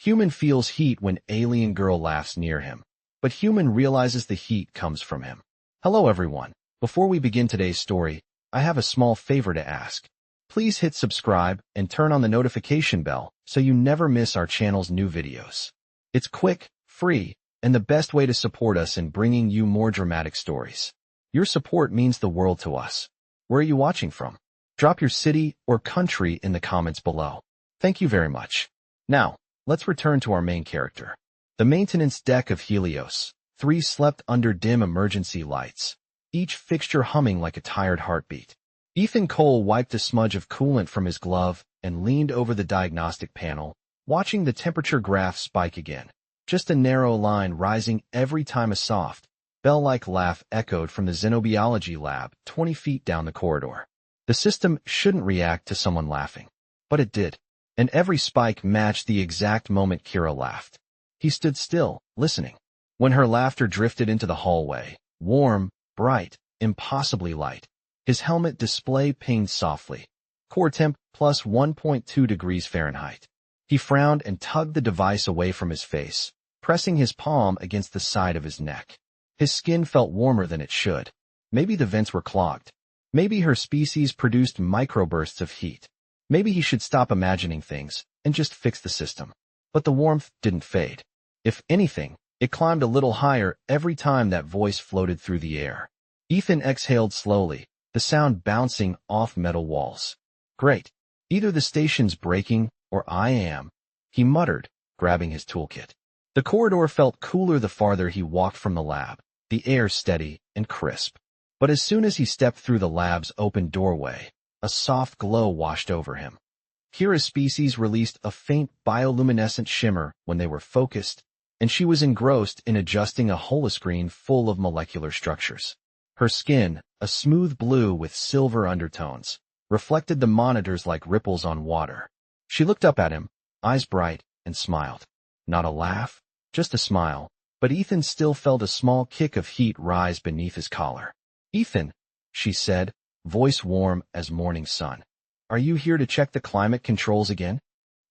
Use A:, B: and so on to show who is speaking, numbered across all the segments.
A: Human feels heat when alien girl laughs near him, but human realizes the heat comes from him. Hello everyone. Before we begin today's story, I have a small favor to ask. Please hit subscribe and turn on the notification bell so you never miss our channel's new videos. It's quick, free, and the best way to support us in bringing you more dramatic stories. Your support means the world to us. Where are you watching from? Drop your city or country in the comments below. Thank you very much. Now, let's return to our main character. The maintenance deck of Helios. 3 slept under dim emergency lights, each fixture humming like a tired heartbeat. Ethan Cole wiped a smudge of coolant from his glove and leaned over the diagnostic panel, watching the temperature graph spike again. Just a narrow line rising every time a soft, bell-like laugh echoed from the xenobiology lab 20 feet down the corridor. The system shouldn't react to someone laughing, but it did, and every spike matched the exact moment Kira laughed. He stood still, listening. When her laughter drifted into the hallway, warm, bright, impossibly light, his helmet display pinged softly. Core temp plus 1.2 degrees Fahrenheit. He frowned and tugged the device away from his face, pressing his palm against the side of his neck. His skin felt warmer than it should. Maybe the vents were clogged. Maybe her species produced microbursts of heat. Maybe he should stop imagining things and just fix the system. But the warmth didn't fade. If anything, it climbed a little higher every time that voice floated through the air. Ethan exhaled slowly, the sound bouncing off metal walls. Great. Either the station's breaking or I am, he muttered, grabbing his toolkit. The corridor felt cooler the farther he walked from the lab, the air steady and crisp. But as soon as he stepped through the lab's open doorway, a soft glow washed over him. Kira's species released a faint bioluminescent shimmer when they were focused, and she was engrossed in adjusting a holoscreen full of molecular structures. Her skin, a smooth blue with silver undertones, reflected the monitors like ripples on water. She looked up at him, eyes bright, and smiled. Not a laugh, just a smile, but Ethan still felt a small kick of heat rise beneath his collar. "Ethan," she said, voice warm as morning sun. "Are you here to check the climate controls again?"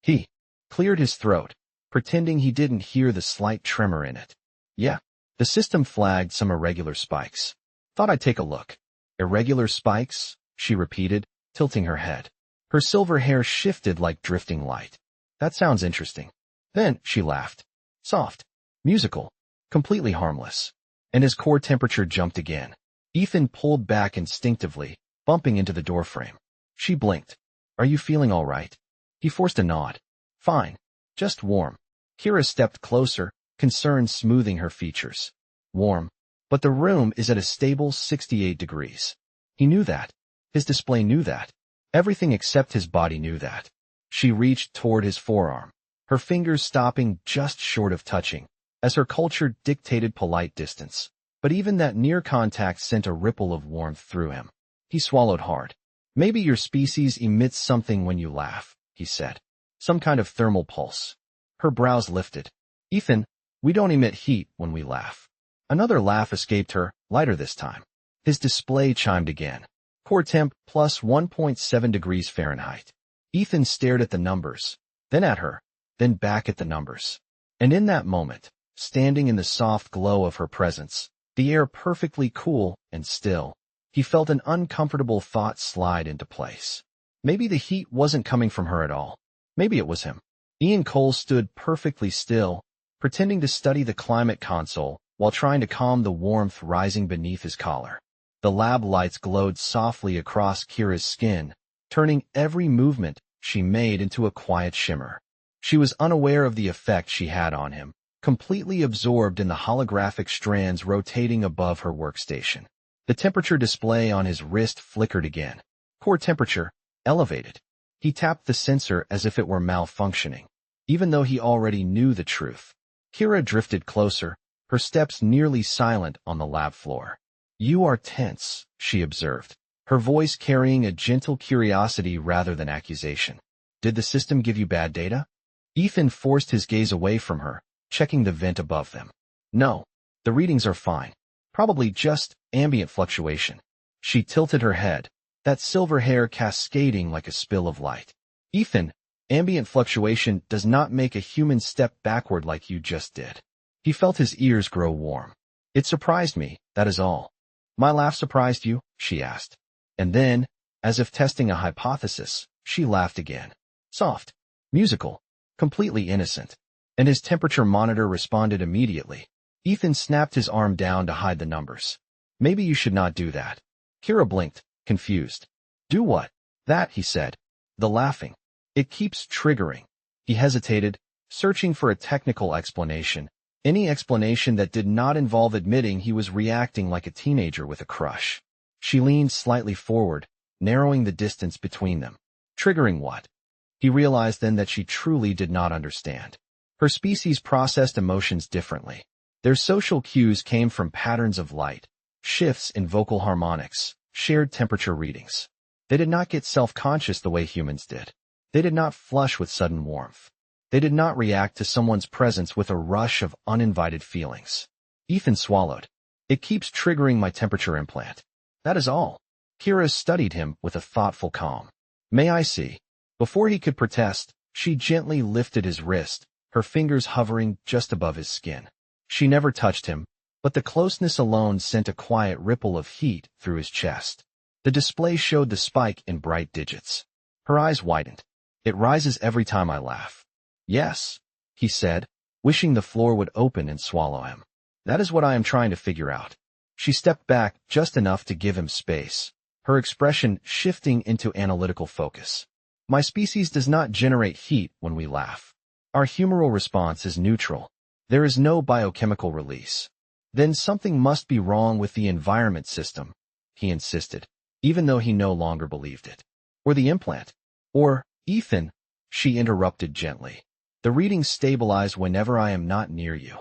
A: He cleared his throat, pretending he didn't hear the slight tremor in it. "Yeah." The system flagged some irregular spikes. "Thought I'd take a look." "Irregular spikes?" she repeated, tilting her head. Her silver hair shifted like drifting light. "That sounds interesting." Then she laughed. Soft, musical, completely harmless. And his core temperature jumped again. Ethan pulled back instinctively, bumping into the doorframe. She blinked. "Are you feeling all right?" He forced a nod. "Fine. Just warm." Kira stepped closer, concern smoothing her features. "Warm. But the room is at a stable 68 degrees. He knew that. His display knew that. Everything except his body knew that. She reached toward his forearm, her fingers stopping just short of touching, as her culture dictated polite distance. But even that near contact sent a ripple of warmth through him. He swallowed hard. "Maybe your species emits something when you laugh," he said. "Some kind of thermal pulse." Her brows lifted. "Ethan, we don't emit heat when we laugh." Another laugh escaped her, lighter this time. His display chimed again. Core temp plus 1.7 degrees Fahrenheit. Ethan stared at the numbers, then at her, then back at the numbers. And in that moment, standing in the soft glow of her presence, the air perfectly cool and still, he felt an uncomfortable thought slide into place. Maybe the heat wasn't coming from her at all. Maybe it was him. Ian Cole stood perfectly still, pretending to study the climate console while trying to calm the warmth rising beneath his collar. The lab lights glowed softly across Kira's skin, turning every movement she made into a quiet shimmer. She was unaware of the effect she had on him, completely absorbed in the holographic strands rotating above her workstation. The temperature display on his wrist flickered again. Core temperature, elevated. He tapped the sensor as if it were malfunctioning, even though he already knew the truth. Kira drifted closer, her steps nearly silent on the lab floor. "You are tense," she observed, her voice carrying a gentle curiosity rather than accusation. "Did the system give you bad data?" Ethan forced his gaze away from her, checking the vent above them. "No, the readings are fine. Probably just ambient fluctuation." She tilted her head, that silver hair cascading like a spill of light. "Ethan, Ambient fluctuation does not make a human step backward like you just did. He felt his ears grow warm. It surprised me, that is all. My laugh surprised you? She asked. And then, as if testing a hypothesis, she laughed again. Soft, musical, completely innocent. And his temperature monitor responded immediately. Ethan snapped his arm down to hide the numbers. Maybe you should not do that. Kira blinked, confused. Do what? That, he said. The laughing. It keeps triggering. He hesitated, searching for a technical explanation. Any explanation that did not involve admitting he was reacting like a teenager with a crush. She leaned slightly forward, narrowing the distance between them. Triggering what? He realized then that she truly did not understand. Her species processed emotions differently. Their social cues came from patterns of light, shifts in vocal harmonics, shared temperature readings. They did not get self-conscious the way humans did. They did not flush with sudden warmth. They did not react to someone's presence with a rush of uninvited feelings. Ethan swallowed. It keeps triggering my temperature implant. That is all. Kira studied him with a thoughtful calm. May I see? Before he could protest, she gently lifted his wrist, her fingers hovering just above his skin. She never touched him, but the closeness alone sent a quiet ripple of heat through his chest. The display showed the spike in bright digits. Her eyes widened. It rises every time I laugh. Yes, he said, wishing the floor would open and swallow him. That is what I am trying to figure out. She stepped back just enough to give him space, her expression shifting into analytical focus. My species does not generate heat when we laugh. Our humoral response is neutral. There is no biochemical release. Then something must be wrong with the environment system, he insisted, even though he no longer believed it. Or the implant. Or, Ethan, she interrupted gently. The readings stabilize whenever I am not near you.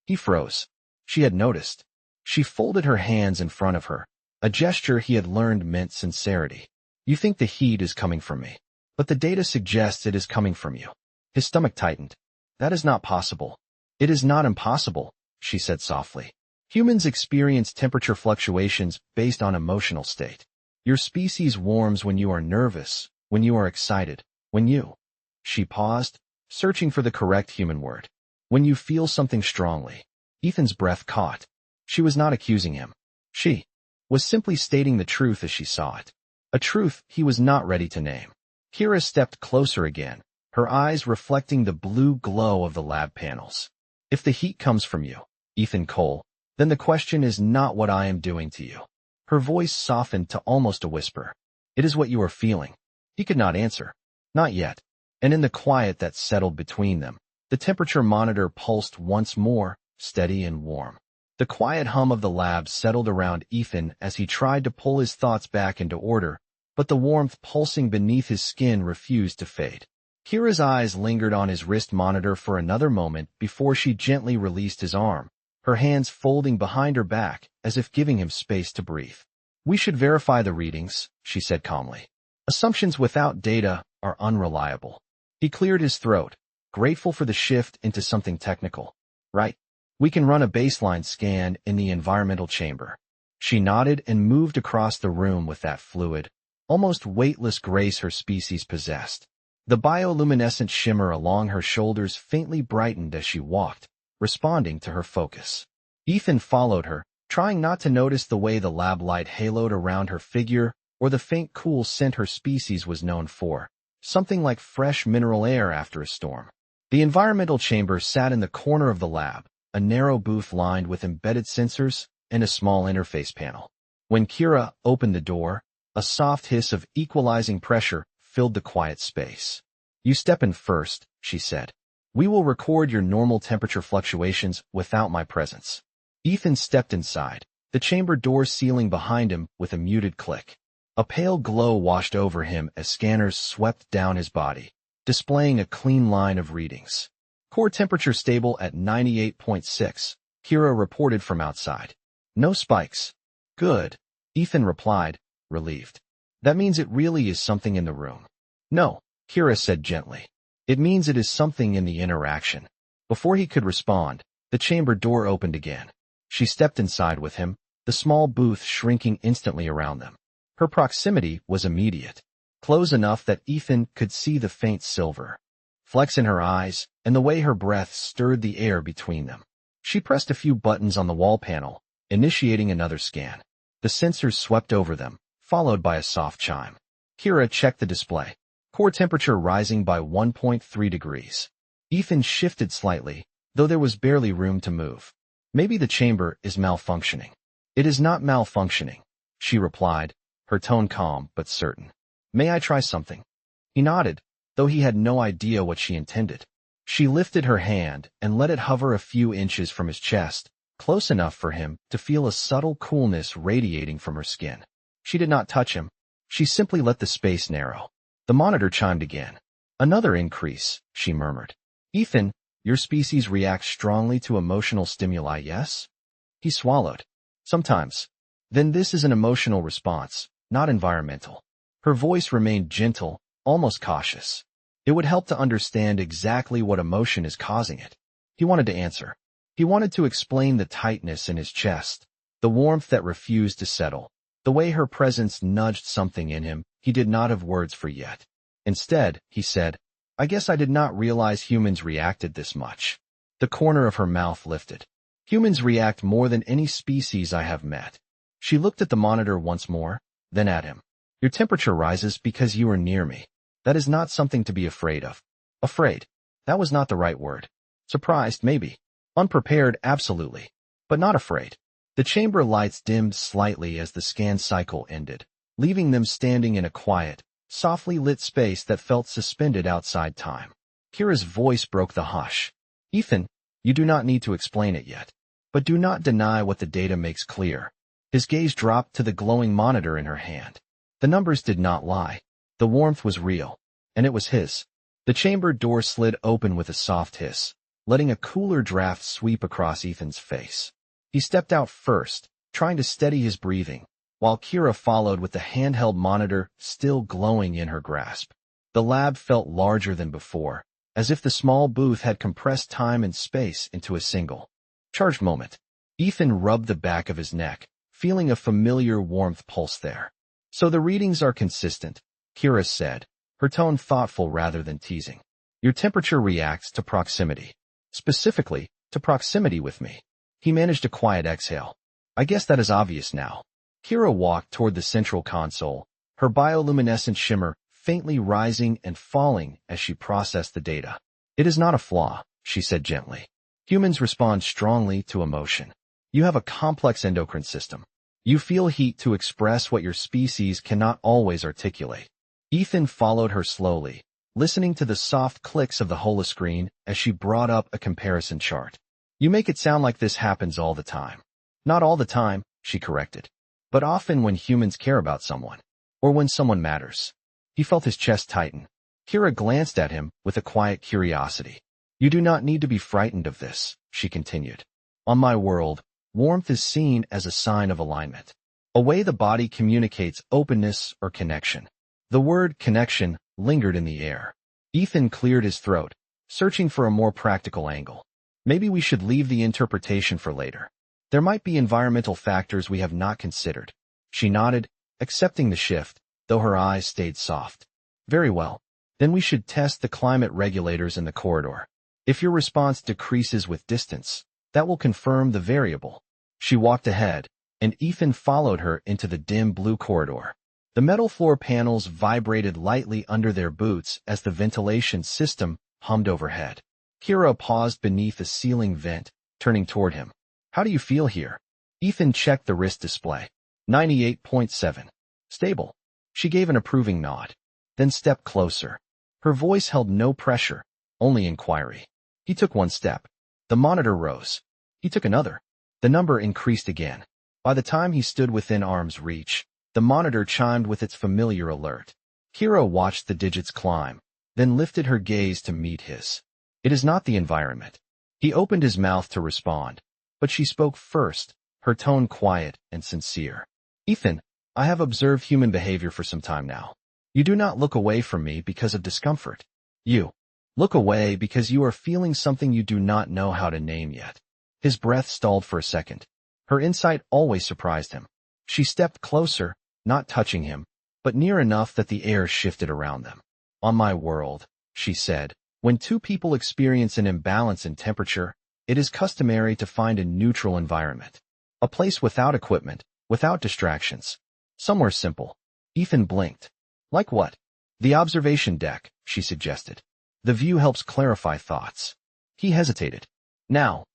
A: He froze. She had noticed. She folded her hands in front of her. A gesture he had learned meant sincerity. You think the heat is coming from me, but the data suggests it is coming from you. His stomach tightened. That is not possible. It is not impossible, she said softly. Humans experience temperature fluctuations based on emotional state. Your species warms when you are nervous, when you are excited, when you... She paused, searching for the correct human word. When you feel something strongly. Ethan's breath caught. She was not accusing him. She was simply stating the truth as she saw it. A truth he was not ready to name. Kira stepped closer again, her eyes reflecting the blue glow of the lab panels. If the heat comes from you, Ethan Cole, then the question is not what I am doing to you. Her voice softened to almost a whisper. It is what you are feeling. He could not answer. Not yet. And in the quiet that settled between them, the temperature monitor pulsed once more, steady and warm. The quiet hum of the lab settled around Ethan as he tried to pull his thoughts back into order, but the warmth pulsing beneath his skin refused to fade. Kira's eyes lingered on his wrist monitor for another moment before she gently released his arm, her hands folding behind her back as if giving him space to breathe. We should verify the readings, she said calmly. Assumptions without data are unreliable. He cleared his throat, grateful for the shift into something technical. Right. We can run a baseline scan in the environmental chamber. She nodded and moved across the room with that fluid, almost weightless grace her species possessed. The bioluminescent shimmer along her shoulders faintly brightened as she walked, responding to her focus. Ethan followed her, trying not to notice the way the lab light haloed around her figure or the faint cool scent her species was known for, something like fresh mineral air after a storm. The environmental chamber sat in the corner of the lab, a narrow booth lined with embedded sensors and a small interface panel. When Kira opened the door, a soft hiss of equalizing pressure filled the quiet space. You step in first, she said. We will record your normal temperature fluctuations without my presence. Ethan stepped inside, the chamber door sealing behind him with a muted click. A pale glow washed over him as scanners swept down his body, displaying a clean line of readings. Core temperature stable at 98.6, Kira reported from outside. No spikes. Good, Ethan replied, relieved. That means it really is something in the room. No, Kira said gently. It means it is something in the interaction. Before he could respond, the chamber door opened again. She stepped inside with him, the small booth shrinking instantly around them. Her proximity was immediate. close enough that Ethan could see the faint silver flecks in her eyes and the way her breath stirred the air between them. She pressed a few buttons on the wall panel, initiating another scan. The sensors swept over them, followed by a soft chime. Kira checked the display. Core temperature rising by 1.3 degrees. Ethan shifted slightly, though there was barely room to move. Maybe the chamber is malfunctioning. It is not malfunctioning, she replied, her tone calm but certain. May I try something? He nodded, though he had no idea what she intended. She lifted her hand and let it hover a few inches from his chest, close enough for him to feel a subtle coolness radiating from her skin. She did not touch him. She simply let the space narrow. The monitor chimed again. Another increase, she murmured. Ethan, your species reacts strongly to emotional stimuli, yes? He swallowed. Sometimes. Then this is an emotional response, not environmental. Her voice remained gentle, almost cautious. It would help to understand exactly what emotion is causing it. He wanted to answer. He wanted to explain the tightness in his chest, the warmth that refused to settle, the way her presence nudged something in him he did not have words for yet. Instead, he said, I guess I did not realize humans reacted this much. The corner of her mouth lifted. Humans react more than any species I have met. She looked at the monitor once more, then at him. Your temperature rises because you are near me. That is not something to be afraid of. Afraid. That was not the right word. Surprised, maybe. Unprepared, absolutely. But not afraid. The chamber lights dimmed slightly as the scan cycle ended, leaving them standing in a quiet, softly lit space that felt suspended outside time. Kira's voice broke the hush. Ethan, you do not need to explain it yet. But do not deny what the data makes clear. His gaze dropped to the glowing monitor in her hand. The numbers did not lie. The warmth was real, and it was his. The chamber door slid open with a soft hiss, letting a cooler draft sweep across Ethan's face. He stepped out first, trying to steady his breathing, while Kira followed with the handheld monitor still glowing in her grasp. The lab felt larger than before, as if the small booth had compressed time and space into a single charged moment. Ethan rubbed the back of his neck, feeling a familiar warmth pulse there. So the readings are consistent, Kira said, her tone thoughtful rather than teasing. Your temperature reacts to proximity. Specifically, to proximity with me. He managed a quiet exhale. I guess that is obvious now. Kira walked toward the central console, her bioluminescent shimmer faintly rising and falling as she processed the data. It is not a flaw, she said gently. Humans respond strongly to emotion. You have a complex endocrine system. You feel heat to express what your species cannot always articulate. Ethan followed her slowly, listening to the soft clicks of the holoscreen as she brought up a comparison chart. You make it sound like this happens all the time. Not all the time, she corrected, but often when humans care about someone, or when someone matters. He felt his chest tighten. Kira glanced at him with a quiet curiosity. You do not need to be frightened of this, she continued. On my world, warmth is seen as a sign of alignment, a way the body communicates openness or connection. The word connection lingered in the air. Ethan cleared his throat, searching for a more practical angle. Maybe we should leave the interpretation for later. There might be environmental factors we have not considered. She nodded, accepting the shift, though her eyes stayed soft. Very well. Then we should test the climate regulators in the corridor. If your response decreases with distance, that will confirm the variable. She walked ahead, and Ethan followed her into the dim blue corridor. The metal floor panels vibrated lightly under their boots as the ventilation system hummed overhead. Kira paused beneath a ceiling vent, turning toward him. How do you feel here? Ethan checked the wrist display. 98.7. Stable. She gave an approving nod, then stepped closer. Her voice held no pressure, only inquiry. He took one step. The monitor rose. He took another. The number increased again. By the time he stood within arm's reach, the monitor chimed with its familiar alert. Kira watched the digits climb, then lifted her gaze to meet his. It is not the environment. He opened his mouth to respond, but she spoke first, her tone quiet and sincere. Ethan, I have observed human behavior for some time now. You do not look away from me because of discomfort. You look away because you are feeling something you do not know how to name yet. His breath stalled for a second. Her insight always surprised him. She stepped closer, not touching him, but near enough that the air shifted around them. On my world, she said, when two people experience an imbalance in temperature, it is customary to find a neutral environment. A place without equipment, without distractions. Somewhere simple. Ethan blinked. Like what? The observation deck, she suggested. The view helps clarify thoughts. He hesitated. Now,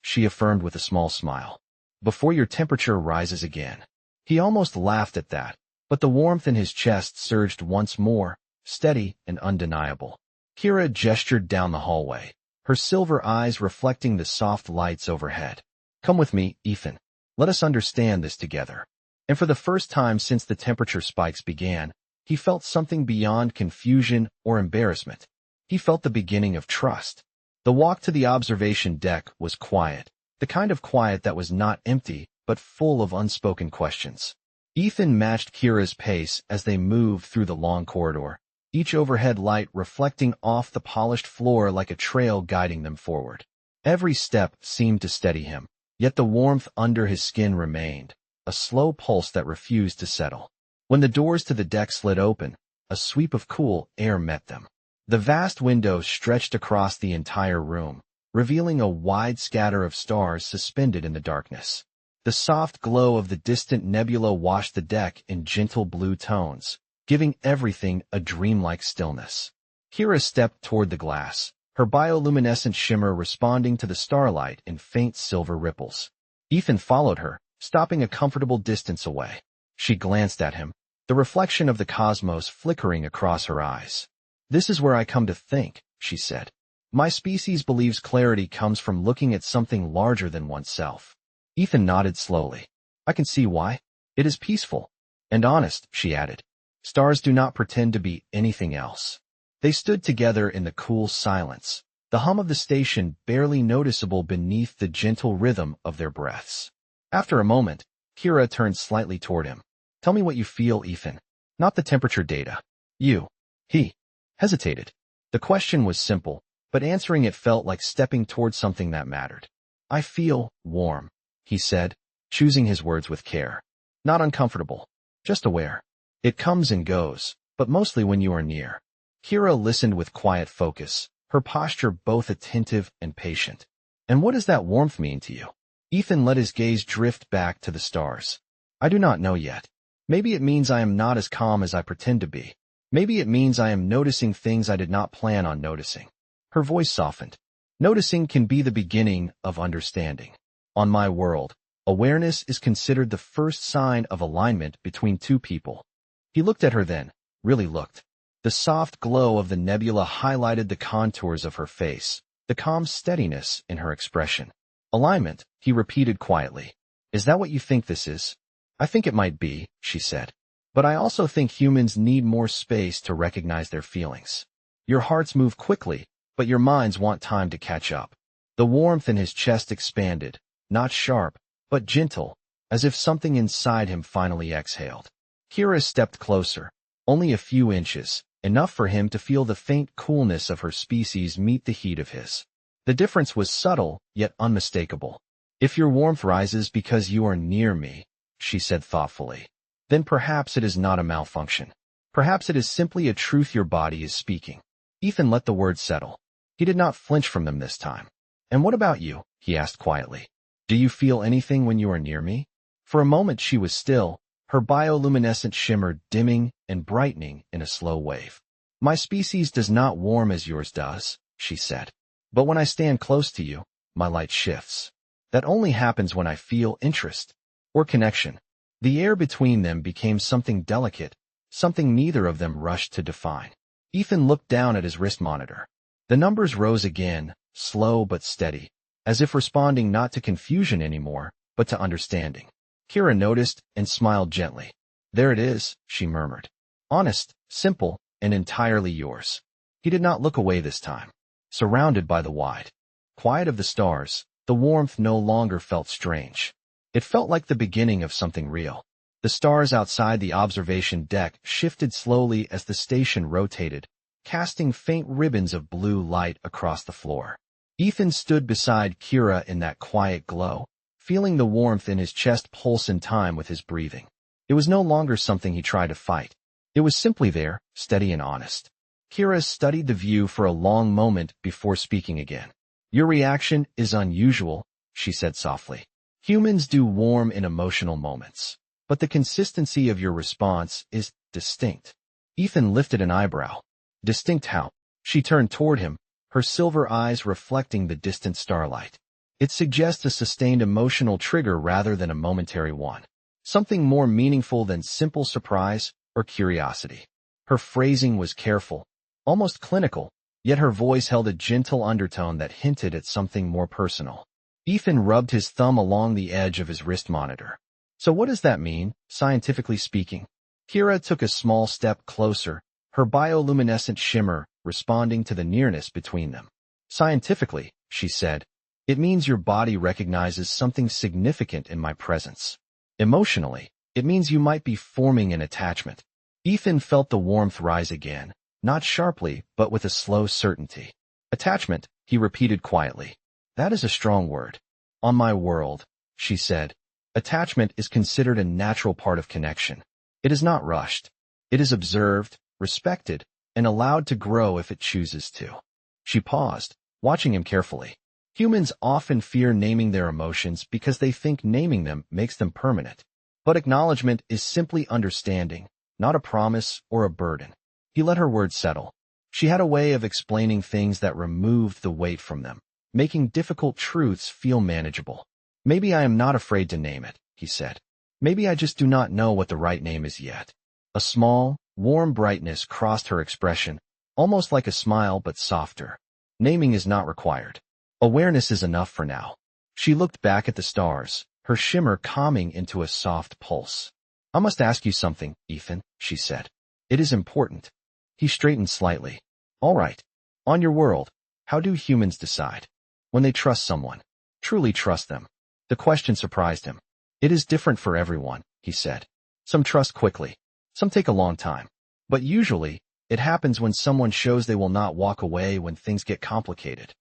A: she affirmed with a small smile. Before your temperature rises again. He almost laughed at that, but the warmth in his chest surged once more, steady and undeniable. Kira gestured down the hallway, her silver eyes reflecting the soft lights overhead. Come with me, Ethan. Let us understand this together. And for the first time since the temperature spikes began, he felt something beyond confusion or embarrassment. He felt the beginning of trust. The walk to the observation deck was quiet, the kind of quiet that was not empty, but full of unspoken questions. Ethan matched Kira's pace as they moved through the long corridor, each overhead light reflecting off the polished floor like a trail guiding them forward. Every step seemed to steady him, yet the warmth under his skin remained, a slow pulse that refused to settle. When the doors to the deck slid open, a sweep of cool air met them. The vast windows stretched across the entire room, revealing a wide scatter of stars suspended in the darkness. The soft glow of the distant nebula washed the deck in gentle blue tones, giving everything a dreamlike stillness. Kira stepped toward the glass, her bioluminescent shimmer responding to the starlight in faint silver ripples. Ethan followed her, stopping a comfortable distance away. She glanced at him, the reflection of the cosmos flickering across her eyes. This is where I come to think, she said. My species believes clarity comes from looking at something larger than oneself. Ethan nodded slowly. I can see why. It is peaceful. And honest, she added. Stars do not pretend to be anything else. They stood together in the cool silence, the hum of the station barely noticeable beneath the gentle rhythm of their breaths. After a moment, Kira turned slightly toward him. Tell me what you feel, Ethan. Not the temperature data. You. He hesitated. The question was simple, but answering it felt like stepping toward something that mattered. I feel warm, he said, choosing his words with care. Not uncomfortable, just aware. It comes and goes, but mostly when you are near. Kira listened with quiet focus, her posture both attentive and patient. And what does that warmth mean to you? Ethan let his gaze drift back to the stars. I do not know yet. Maybe it means I am not as calm as I pretend to be. Maybe it means I am noticing things I did not plan on noticing. Her voice softened. Noticing can be the beginning of understanding. On my world, awareness is considered the first sign of alignment between two people. He looked at her then, really looked. The soft glow of the nebula highlighted the contours of her face, the calm steadiness in her expression. Alignment, he repeated quietly. Is that what you think this is? I think it might be, she said. But I also think humans need more space to recognize their feelings. Your hearts move quickly, but your minds want time to catch up. The warmth in his chest expanded, not sharp, but gentle, as if something inside him finally exhaled. Kira stepped closer, only a few inches, enough for him to feel the faint coolness of her species meet the heat of his. The difference was subtle, yet unmistakable. If your warmth rises because you are near me, she said thoughtfully, then perhaps it is not a malfunction. Perhaps it is simply a truth your body is speaking. Ethan let the words settle. He did not flinch from them this time. And what about you? He asked quietly. Do you feel anything when you are near me? For a moment she was still, her bioluminescent shimmer dimming and brightening in a slow wave. My species does not warm as yours does, she said. But when I stand close to you, my light shifts. That only happens when I feel interest or connection. The air between them became something delicate, something neither of them rushed to define. Ethan looked down at his wrist monitor. The numbers rose again, slow but steady, as if responding not to confusion anymore, but to understanding. Kira noticed and smiled gently. There it is, she murmured. Honest, simple, and entirely yours. He did not look away this time. Surrounded by the wide quiet of the stars, the warmth no longer felt strange. It felt like the beginning of something real. The stars outside the observation deck shifted slowly as the station rotated, casting faint ribbons of blue light across the floor. Ethan stood beside Kira in that quiet glow, feeling the warmth in his chest pulse in time with his breathing. It was no longer something he tried to fight. It was simply there, steady and honest. Kira studied the view for a long moment before speaking again. Your reaction is unusual, she said softly. Humans do warm in emotional moments, but the consistency of your response is distinct. Ethan lifted an eyebrow. Distinct how? She turned toward him, her silver eyes reflecting the distant starlight. It suggests a sustained emotional trigger rather than a momentary one. Something more meaningful than simple surprise or curiosity. Her phrasing was careful, almost clinical, yet her voice held a gentle undertone that hinted at something more personal. Ethan rubbed his thumb along the edge of his wrist monitor. So what does that mean, scientifically speaking? Kira took a small step closer, her bioluminescent shimmer responding to the nearness between them. Scientifically, she said, it means your body recognizes something significant in my presence. Emotionally, it means you might be forming an attachment. Ethan felt the warmth rise again, not sharply, but with a slow certainty. Attachment, he repeated quietly. That is a strong word. On my world, she said, attachment is considered a natural part of connection. It is not rushed. It is observed, respected, and allowed to grow if it chooses to. She paused, watching him carefully. Humans often fear naming their emotions because they think naming them makes them permanent. But acknowledgement is simply understanding, not a promise or a burden. He let her words settle. She had a way of explaining things that removed the weight from them, making difficult truths feel manageable. Maybe I am not afraid to name it, he said. Maybe I just do not know what the right name is yet. A small, warm brightness crossed her expression, almost like a smile but softer. Naming is not required. Awareness is enough for now. She looked back at the stars, her shimmer calming into a soft pulse. I must ask you something, Ethan, she said. It is important. He straightened slightly. All right. On your world, how do humans decide? When they trust someone, truly trust them. The question surprised him. It is different for everyone, he said. Some trust quickly. Some take a long time. But usually, it happens when someone shows they will not walk away when things get complicated.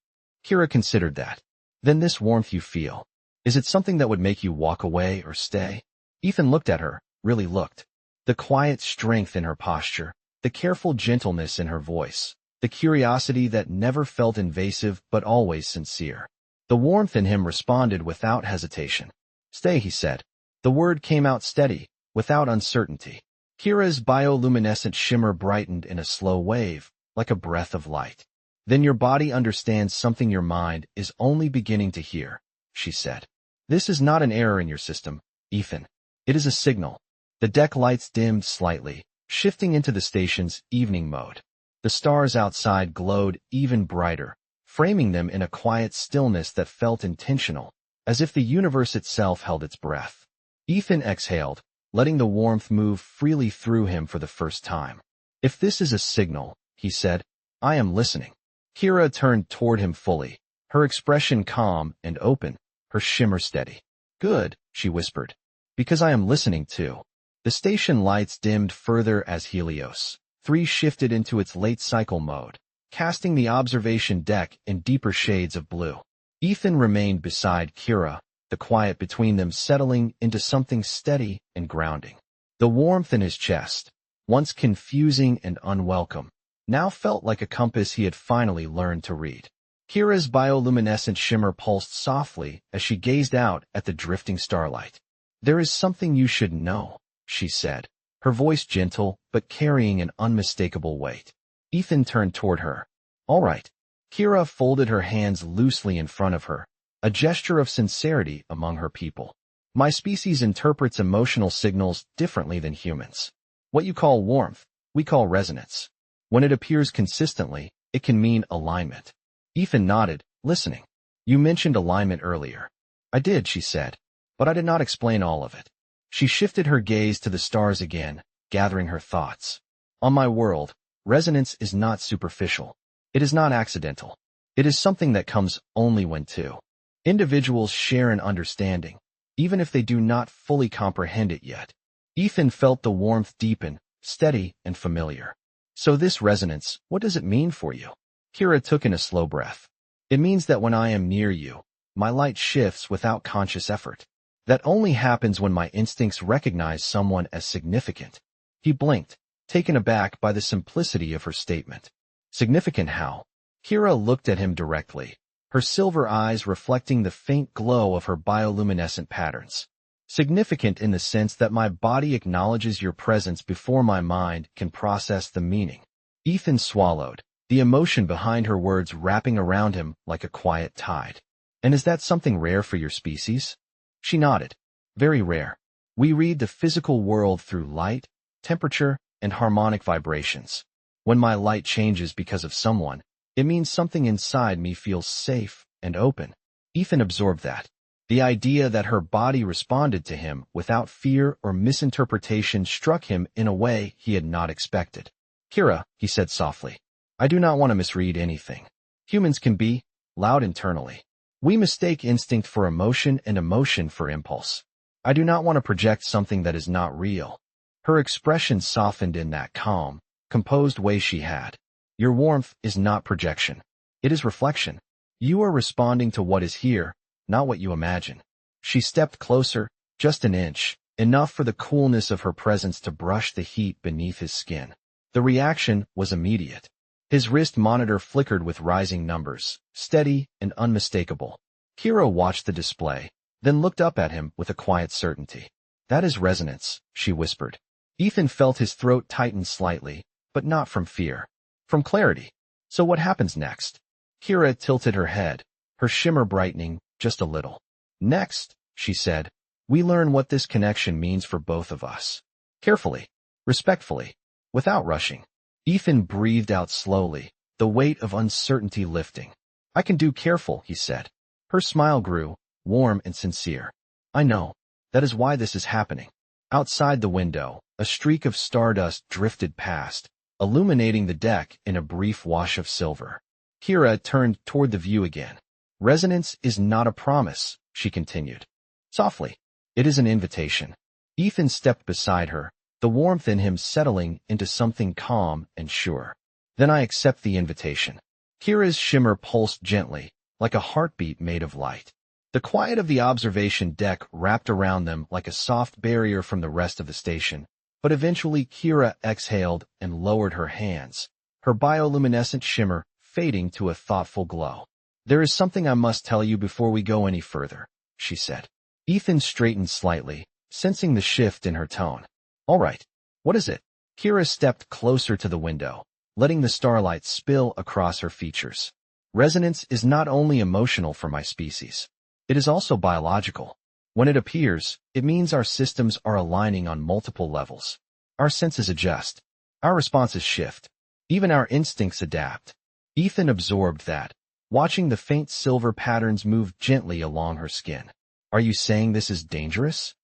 A: Kira considered that. Then this warmth you feel, is it something that would make you walk away or stay? Ethan looked at her, really looked. The quiet strength in her posture, the careful gentleness in her voice, the curiosity that never felt invasive but always sincere. The warmth in him responded without hesitation. Stay, he said. The word came out steady, without uncertainty. Kira's bioluminescent shimmer brightened in a slow wave, like a breath of light. Then your body understands something your mind is only beginning to hear, she said. This is not an error in your system, Ethan. It is a signal. The deck lights dimmed slightly, shifting into the station's evening mode. The stars outside glowed even brighter, framing them in a quiet stillness that felt intentional, as if the universe itself held its breath. Ethan exhaled, letting the warmth move freely through him for the first time. If this is a signal, he said, I am listening. Kira turned toward him fully, her expression calm and open, her shimmer steady. Good, she whispered. Because I am listening too. The station lights dimmed further as Helios 3 shifted into its late cycle mode, casting the observation deck in deeper shades of blue. Ethan remained beside Kira, the quiet between them settling into something steady and grounding. The warmth in his chest, once confusing and unwelcome, now felt like a compass he had finally learned to read. Kira's bioluminescent shimmer pulsed softly as she gazed out at the drifting starlight. There is something you should know, she said, her voice gentle but carrying an unmistakable weight. Ethan turned toward her. All right. Kira folded her hands loosely in front of her, a gesture of sincerity among her people. My species interprets emotional signals differently than humans. What you call warmth, we call resonance. When it appears consistently, it can mean alignment. Ethan nodded, listening. You mentioned alignment earlier. I did, she said, but I did not explain all of it. She shifted her gaze to the stars again, gathering her thoughts. On my world, resonance is not superficial. It is not accidental. It is something that comes only when two individuals share an understanding, even if they do not fully comprehend it yet. Ethan felt the warmth deepen, steady and familiar. So this resonance, what does it mean for you? Kira took in a slow breath. It means that when I am near you, my light shifts without conscious effort. That only happens when my instincts recognize someone as significant. He blinked, taken aback by the simplicity of her statement. Significant how? Kira looked at him directly, her silver eyes reflecting the faint glow of her bioluminescent patterns. Significant in the sense that my body acknowledges your presence before my mind can process the meaning. Ethan swallowed, the emotion behind her words wrapping around him like a quiet tide. And is that something rare for your species? She nodded. Very rare. We read the physical world through light, temperature, and harmonic vibrations. When my light changes because of someone, it means something inside me feels safe and open. Ethan absorbed that. The idea that her body responded to him without fear or misinterpretation struck him in a way he had not expected. Kira, he said softly, I do not want to misread anything. Humans can be loud internally. We mistake instinct for emotion and emotion for impulse. I do not want to project something that is not real. Her expression softened in that calm, composed way she had. Your warmth is not projection. It is reflection. You are responding to what is here, not what you imagine. She stepped closer, just an inch, enough for the coolness of her presence to brush the heat beneath his skin. The reaction was immediate. His wrist monitor flickered with rising numbers, steady and unmistakable. Kira watched the display, then looked up at him with a quiet certainty. That is resonance, she whispered. Ethan felt his throat tighten slightly, but not from fear. From clarity. So what happens next? Kira tilted her head, her shimmer brightening just a little. Next, she said, we learn what this connection means for both of us. Carefully, respectfully, without rushing. Ethan breathed out slowly, the weight of uncertainty lifting. I can do careful, he said. Her smile grew, warm and sincere. I know. That is why this is happening. Outside the window, a streak of stardust drifted past, illuminating the deck in a brief wash of silver. Kira turned toward the view again. Resonance is not a promise, she continued. Softly. It is an invitation. Ethan stepped beside her, the warmth in him settling into something calm and sure. Then I accept the invitation. Kira's shimmer pulsed gently, like a heartbeat made of light. The quiet of the observation deck wrapped around them like a soft barrier from the rest of the station, but eventually Kira exhaled and lowered her hands, her bioluminescent shimmer fading to a thoughtful glow. There is something I must tell you before we go any further, she said. Ethan straightened slightly, sensing the shift in her tone. All right. What is it? Kira stepped closer to the window, letting the starlight spill across her features. Resonance is not only emotional for my species. It is also biological. When it appears, it means our systems are aligning on multiple levels. Our senses adjust. Our responses shift. Even our instincts adapt. Ethan absorbed that, watching the faint silver patterns move gently along her skin. Are you saying this is dangerous?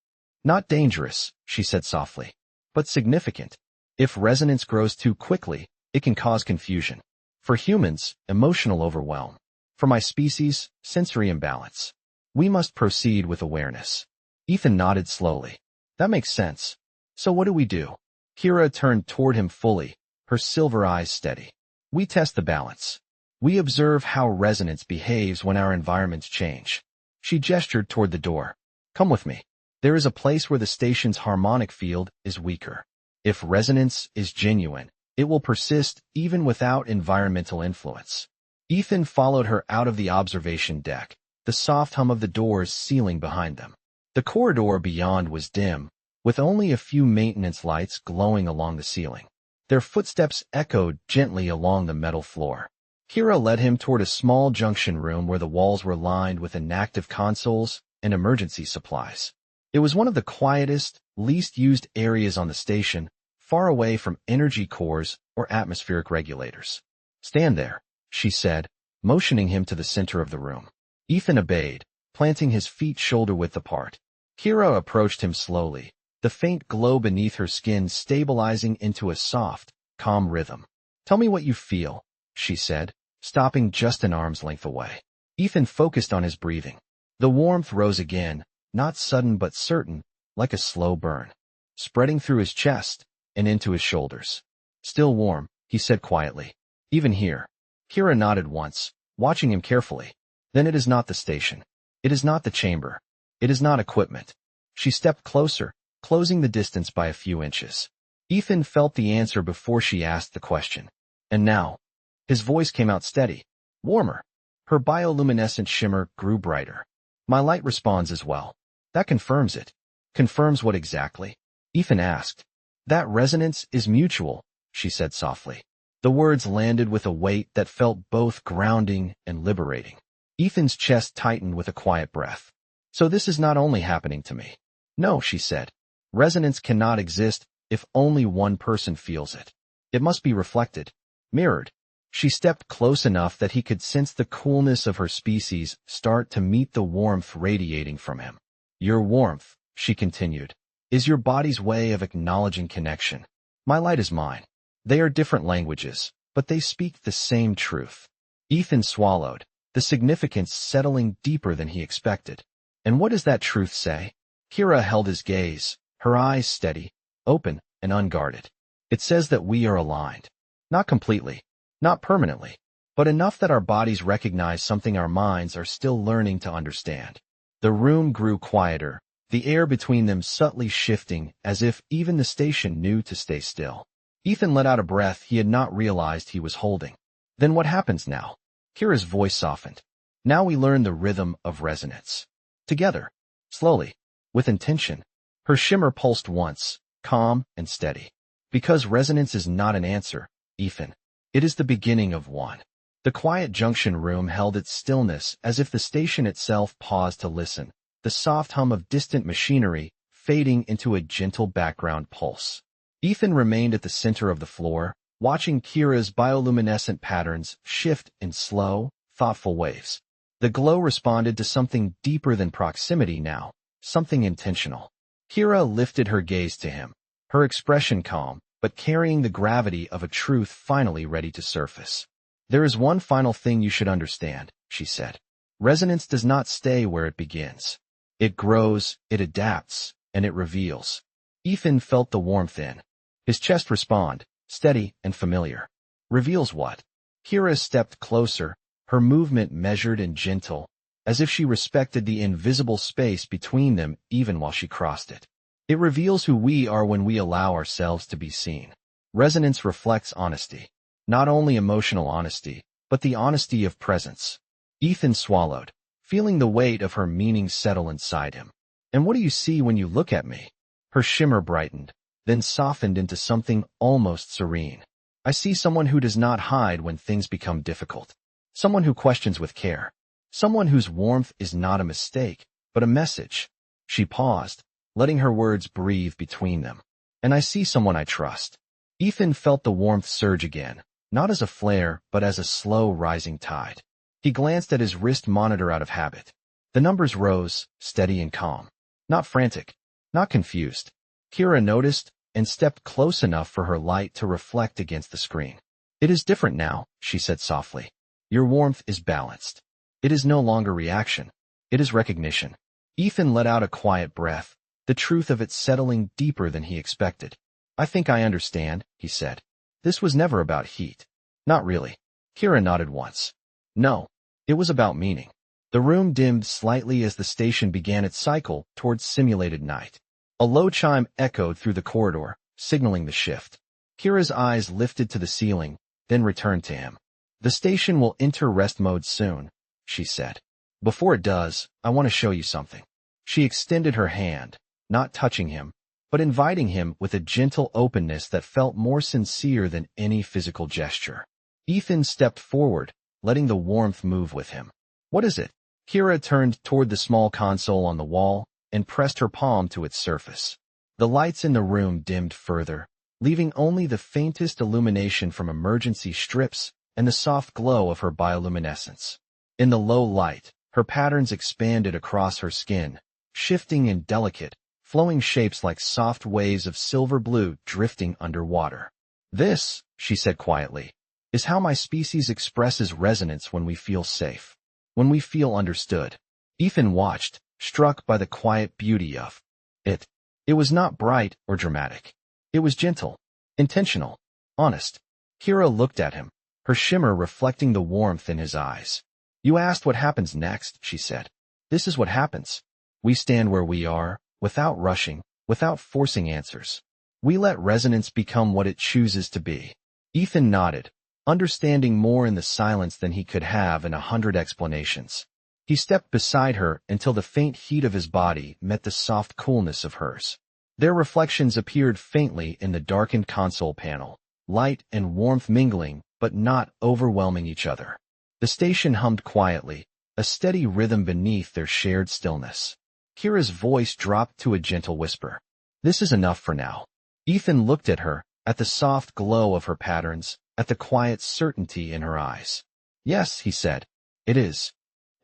A: Not dangerous, she said softly, but significant. If resonance grows too quickly, it can cause confusion. For humans, emotional overwhelm. For my species, sensory imbalance. We must proceed with awareness. Ethan nodded slowly. That makes sense. So what do we do? Kira turned toward him fully, her silver eyes steady. We test the balance. We observe how resonance behaves when our environments change. She gestured toward the door. Come with me. There is a place where the station's harmonic field is weaker. If resonance is genuine, it will persist even without environmental influence. Ethan followed her out of the observation deck, the soft hum of the doors sealing behind them. The corridor beyond was dim, with only a few maintenance lights glowing along the ceiling. Their footsteps echoed gently along the metal floor. Kira led him toward a small junction room where the walls were lined with inactive consoles and emergency supplies. It was one of the quietest, least used areas on the station, far away from energy cores or atmospheric regulators. Stand there, she said, motioning him to the center of the room. Ethan obeyed, planting his feet shoulder-width apart. Kira approached him slowly, the faint glow beneath her skin stabilizing into a soft, calm rhythm. Tell me what you feel, she said, stopping just an arm's length away. Ethan focused on his breathing. The warmth rose again, not sudden but certain, like a slow burn, spreading through his chest and into his shoulders. Still warm, he said quietly. Even here. Kira nodded once, watching him carefully. Then it is not the station. It is not the chamber. It is not equipment. She stepped closer, closing the distance by a few inches. Ethan felt the answer before she asked the question. And now, his voice came out steady, warmer. Her bioluminescent shimmer grew brighter. My light responds as well. That confirms it. Confirms what exactly? Ethan asked. That resonance is mutual, she said softly. The words landed with a weight that felt both grounding and liberating. Ethan's chest tightened with a quiet breath. So this is not only happening to me. No, she said. Resonance cannot exist if only one person feels it. It must be reflected, mirrored. She stepped close enough that he could sense the coolness of her species start to meet the warmth radiating from him. Your warmth, she continued, is your body's way of acknowledging connection. My light is mine. They are different languages, but they speak the same truth. Ethan swallowed, the significance settling deeper than he expected. And what does that truth say? Kira held his gaze, her eyes steady, open, and unguarded. It says that we are aligned. Not completely, not permanently, but enough that our bodies recognize something our minds are still learning to understand. The room grew quieter, the air between them subtly shifting as if even the station knew to stay still. Ethan let out a breath he had not realized he was holding. Then what happens now? Kira's voice softened. Now we learn the rhythm of resonance. Together, slowly, with intention. Her shimmer pulsed once, calm and steady. Because resonance is not an answer, Ethan. It is the beginning of one. The quiet junction room held its stillness as if the station itself paused to listen, the soft hum of distant machinery fading into a gentle background pulse. Ethan remained at the center of the floor, watching Kira's bioluminescent patterns shift in slow, thoughtful waves. The glow responded to something deeper than proximity now, something intentional. Kira lifted her gaze to him, her expression calm, but carrying the gravity of a truth finally ready to surface. There is one final thing you should understand, she said. Resonance does not stay where it begins. It grows, it adapts, and it reveals. Ethan felt the warmth in his chest respond, steady and familiar. Reveals what? Kira stepped closer, her movement measured and gentle, as if she respected the invisible space between them even while she crossed it. It reveals who we are when we allow ourselves to be seen. Resonance reflects honesty. Not only emotional honesty, but the honesty of presence. Ethan swallowed, feeling the weight of her meaning settle inside him. And what do you see when you look at me? Her shimmer brightened, then softened into something almost serene. I see someone who does not hide when things become difficult. Someone who questions with care. Someone whose warmth is not a mistake, but a message. She paused, letting her words breathe between them. And I see someone I trust. Ethan felt the warmth surge again, not as a flare, but as a slow rising tide. He glanced at his wrist monitor out of habit. The numbers rose, steady and calm. Not frantic, not confused. Kira noticed and stepped close enough for her light to reflect against the screen. It is different now, she said softly. Your warmth is balanced. It is no longer reaction. It is recognition. Ethan let out a quiet breath, the truth of it settling deeper than he expected. I think I understand, he said. This was never about heat. Not really. Kira nodded once. No, it was about meaning. The room dimmed slightly as the station began its cycle towards simulated night. A low chime echoed through the corridor, signaling the shift. Kira's eyes lifted to the ceiling, then returned to him. The station will enter rest mode soon, she said. Before it does, I want to show you something. She extended her hand, not touching him, but inviting him with a gentle openness that felt more sincere than any physical gesture. Ethan stepped forward, letting the warmth move with him. What is it? Kira turned toward the small console on the wall and pressed her palm to its surface. The lights in the room dimmed further, leaving only the faintest illumination from emergency strips and the soft glow of her bioluminescence. In the low light, her patterns expanded across her skin, shifting in delicate, flowing shapes like soft waves of silver blue drifting underwater. This, she said quietly, is how my species expresses resonance when we feel safe, when we feel understood. Ethan watched, struck by the quiet beauty of it. It was not bright or dramatic. It was gentle, intentional, honest. Kira looked at him, her shimmer reflecting the warmth in his eyes. You asked what happens next, she said. This is what happens. We stand where we are, without rushing, without forcing answers. We let resonance become what it chooses to be. Ethan nodded, understanding more in the silence than he could have in 100 explanations. He stepped beside her until the faint heat of his body met the soft coolness of hers. Their reflections appeared faintly in the darkened console panel, light and warmth mingling, but not overwhelming each other. The station hummed quietly, a steady rhythm beneath their shared stillness. Kira's voice dropped to a gentle whisper. "This is enough for now." Ethan looked at her, at the soft glow of her patterns, at the quiet certainty in her eyes. "Yes," he said, "it is."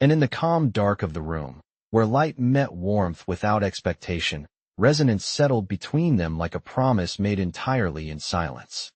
A: And in the calm dark of the room, where light met warmth without expectation, resonance settled between them like a promise made entirely in silence.